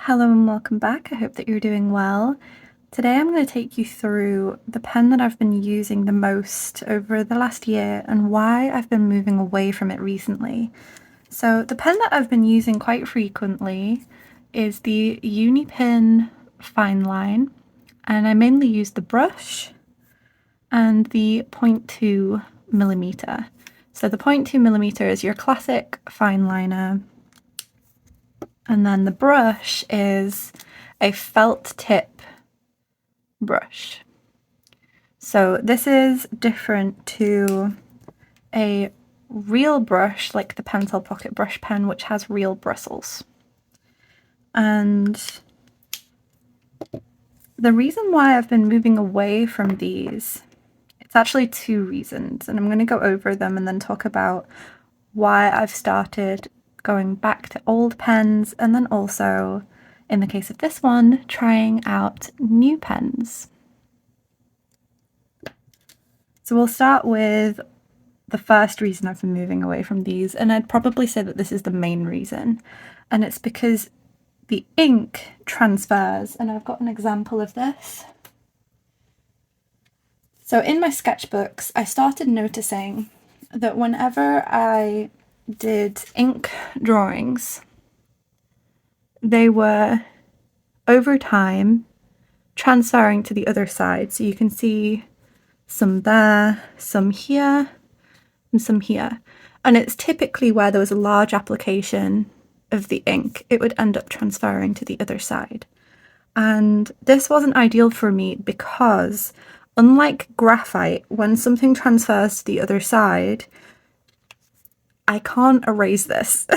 Hello and welcome back. I hope that you're doing well. Today I'm going to take you through the pen that I've been using the most over the last year and why I've been moving away from it recently. So the pen that I've been using quite frequently is the Unipen Fine Line, and I mainly use the brush and the 0.2 millimeter. So the 0.2 millimeter is your classic fine liner, and then the brush is a felt tip brush. So this is different to a real brush like the Pencil Pocket Brush Pen, which has real bristles. And the reason why I've been moving away from these, it's actually two reasons, and I'm going to go over them and then talk about why I've started going back to old pens, and then also, in the case of this one, trying out new pens. So we'll start with the first reason I've been moving away from these, and I'd probably say that this is the main reason, and it's because the ink transfers, and I've got an example of this. So in my sketchbooks, I started noticing that whenever I did ink drawings, they were, over time, transferring to the other side. So you can see some there, some here, and some here. And it's typically where there was a large application of the ink, it would end up transferring to the other side. And this wasn't ideal for me because, unlike graphite, when something transfers to the other side, I can't erase this.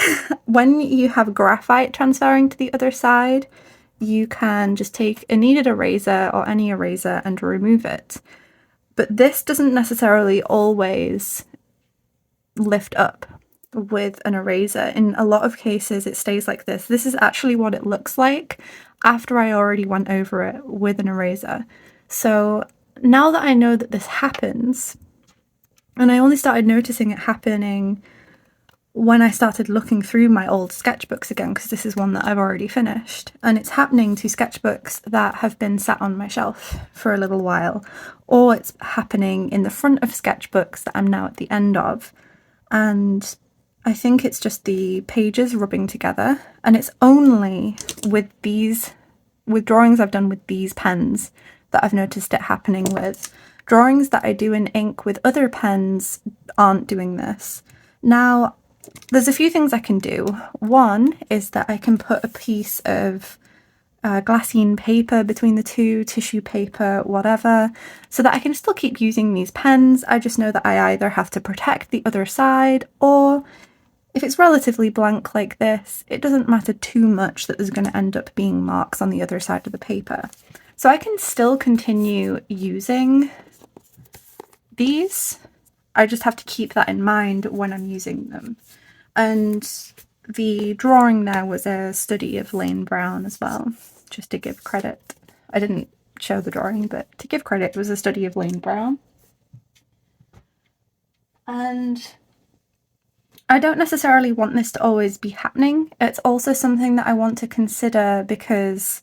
When you have graphite transferring to the other side, you can just take a kneaded eraser or any eraser and remove it. But this doesn't necessarily always lift up with an eraser. In a lot of cases, it stays like this. This is actually what it looks like after I already went over it with an eraser. So now that I know that this happens, and I only started noticing it happening when I started looking through my old sketchbooks again, because this is one that I've already finished, and it's happening to sketchbooks that have been sat on my shelf for a little while, or it's happening in the front of sketchbooks that I'm now at the end of. And I think it's just the pages rubbing together, and it's only with drawings I've done with these pens that I've noticed it happening with. Drawings that I do in ink with other pens aren't doing this. Now, there's a few things I can do. One is that I can put a piece of glassine paper between the two, tissue paper, whatever, so that I can still keep using these pens. I just know that I either have to protect the other side, or if it's relatively blank like this, it doesn't matter too much that there's going to end up being marks on the other side of the paper. So I can still continue using these. I just have to keep that in mind when I'm using them. And the drawing there was a study of Lane Brown as well, just to give credit. I didn't show the drawing, but to give credit, it was a study of Lane Brown. And I don't necessarily want this to always be happening. It's also something that I want to consider because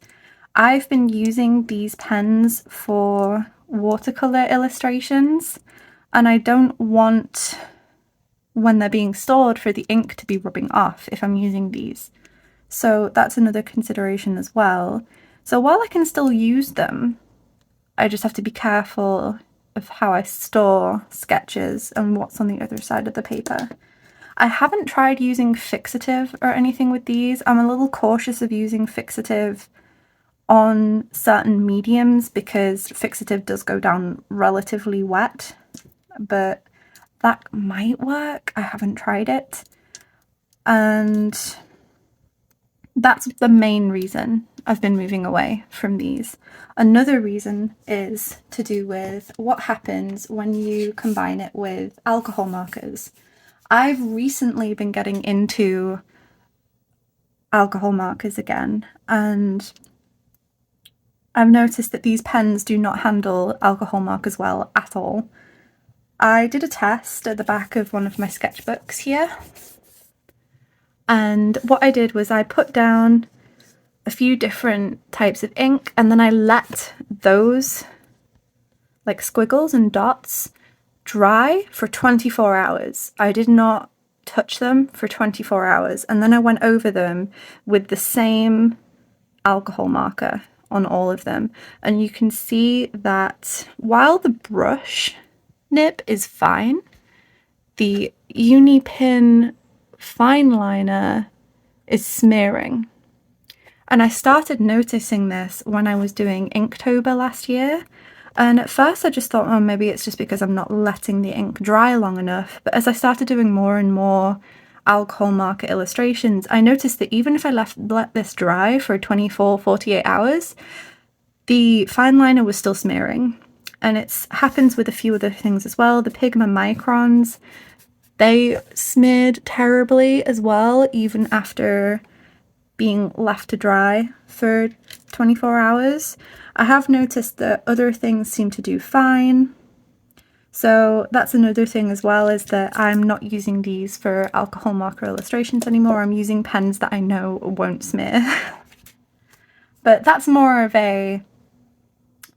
I've been using these pens for watercolour illustrations, and I don't want, when they're being stored, for the ink to be rubbing off if I'm using these. So that's another consideration as well. So while I can still use them, I just have to be careful of how I store sketches and what's on the other side of the paper. I haven't tried using fixative or anything with these. I'm a little cautious of using fixative on certain mediums because fixative does go down relatively wet, but that might work. I haven't tried it. And that's the main reason I've been moving away from these. Another reason is to do with what happens when you combine it with alcohol markers. I've recently been getting into alcohol markers again, and I've noticed that these pens do not handle alcohol markers well at all. I did a test at the back of one of my sketchbooks here, and what I did was I put down a few different types of ink, and then I let those like squiggles and dots dry for 24 hours. I did not touch them for 24 hours, and then I went over them with the same alcohol marker on all of them, and you can see that while the brush nib is fine, the uni pin fine liner is smearing. And I started noticing this when I was doing Inktober last year. And at first I just thought, oh, maybe it's just because I'm not letting the ink dry long enough. But as I started doing more and more alcohol marker illustrations, I noticed that even if I let this dry for 24, 48 hours, the fine liner was still smearing. And it happens with a few other things as well. The Pigma Microns, they smeared terribly as well, even after being left to dry for 24 hours. I have noticed that other things seem to do fine. So that's another thing as well, is that I'm not using these for alcohol marker illustrations anymore. I'm using pens that I know won't smear. But that's more of a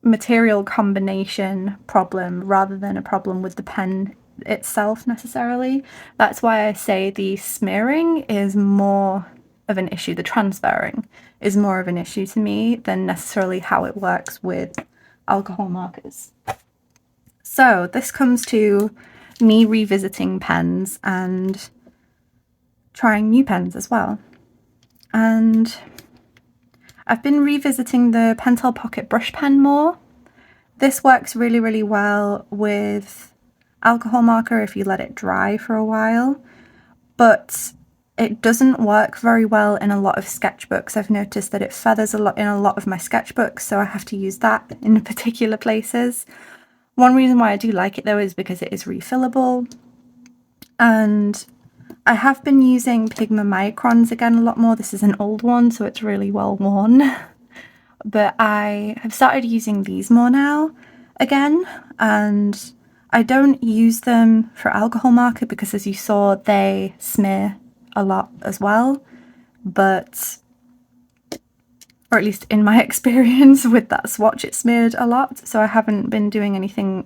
material combination problem rather than a problem with the pen itself necessarily. That's why I say the smearing is more of an issue. The transferring is more of an issue to me than necessarily how it works with alcohol markers. So this comes to me revisiting pens and trying new pens as well. And I've been revisiting the Pentel Pocket Brush Pen more. This works really, really well with alcohol marker if you let it dry for a while, but it doesn't work very well in a lot of sketchbooks. I've noticed that it feathers a lot in a lot of my sketchbooks, so I have to use that in particular places. One reason why I do like it though is because it is refillable, and I have been using Pigma Microns again a lot more. This is an old one, so it's really well worn. But I have started using these more now again, and I don't use them for alcohol marker because, as you saw, they smear a lot as well. But, or at least in my experience with that swatch, it smeared a lot, so I haven't been doing anything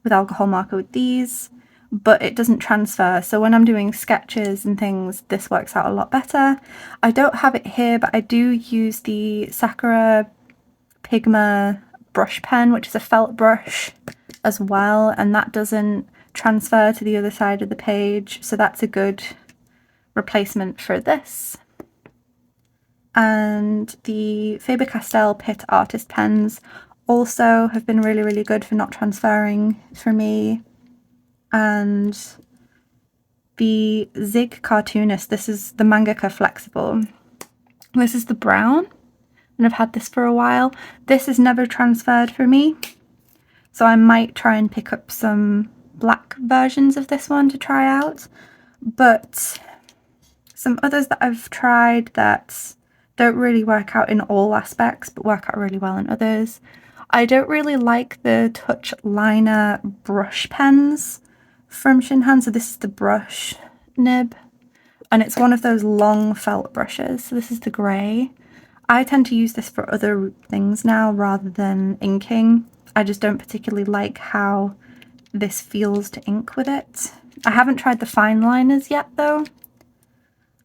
with alcohol marker with these. But it doesn't transfer, so when I'm doing sketches and things, this works out a lot better. I don't have it here, but I do use the Sakura Pigma brush pen, which is a felt brush as well, and that doesn't transfer to the other side of the page, so that's a good replacement for this. And the Faber-Castell Pitt Artist pens also have been really, really good for not transferring for me. And the Zig Cartoonist, this is the Mangaka Flexible. This is the brown, and I've had this for a while. This has never transferred for me, so I might try and pick up some black versions of this one to try out. But some others that I've tried that don't really work out in all aspects, but work out really well in others. I don't really like the Touch Liner brush pens from Shinhan. So this is the brush nib, and it's one of those long felt brushes. So this is the grey. I tend to use this for other things now rather than inking. I just don't particularly like how this feels to ink with it. I haven't tried the fine liners yet though.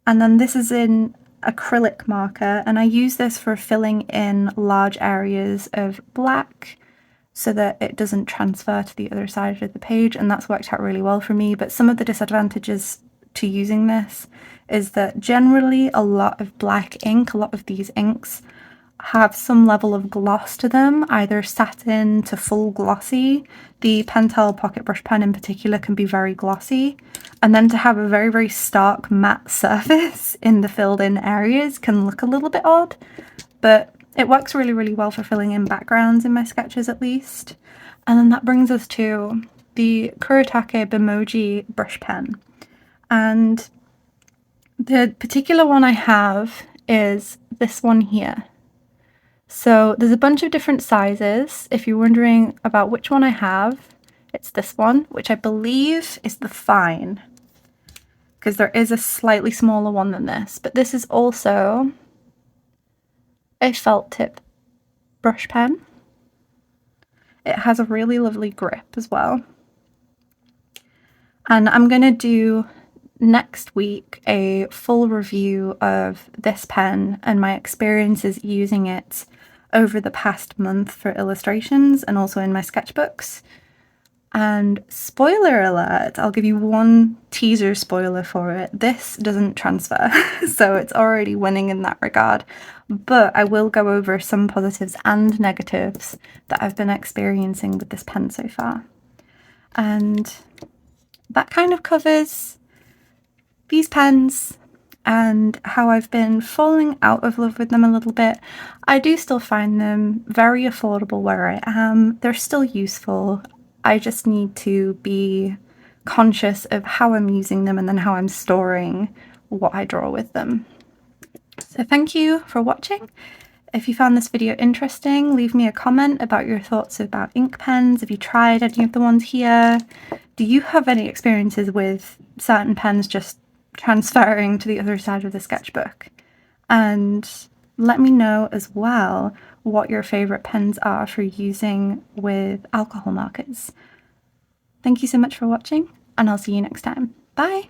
And then this is in acrylic marker, and I use this for filling in large areas of black so that it doesn't transfer to the other side of the page, and that's worked out really well for me. But some of the disadvantages to using this is that generally a lot of black ink, a lot of these inks have some level of gloss to them, either satin to full glossy. The Pentel Pocket Brush Pen in particular can be very glossy, and then to have a very, very stark matte surface in the filled in areas can look a little bit odd, but it works really, really well for filling in backgrounds in my sketches at least. And then that brings us to the Kuretake Bimoji brush pen. And the particular one I have is this one here. So there's a bunch of different sizes. If you're wondering about which one I have, it's this one, which I believe is the fine, because there is a slightly smaller one than this, but this is also a felt tip brush pen. It has a really lovely grip as well. And I'm going to do next week a full review of this pen and my experiences using it over the past month for illustrations and also in my sketchbooks. And spoiler alert, I'll give you one teaser spoiler for it. This doesn't transfer, so it's already winning in that regard. But I will go over some positives and negatives that I've been experiencing with this pen so far. And that kind of covers these pens and how I've been falling out of love with them a little bit. I do still find them very affordable where I am. They're still useful. I just need to be conscious of how I'm using them and then how I'm storing what I draw with them. So thank you for watching. If you found this video interesting, leave me a comment about your thoughts about ink pens. Have you tried any of the ones here? Do you have any experiences with certain pens just transferring to the other side of the sketchbook? And let me know as well what your favourite pens are for using with alcohol markers. Thank you so much for watching, and I'll see you next time. Bye!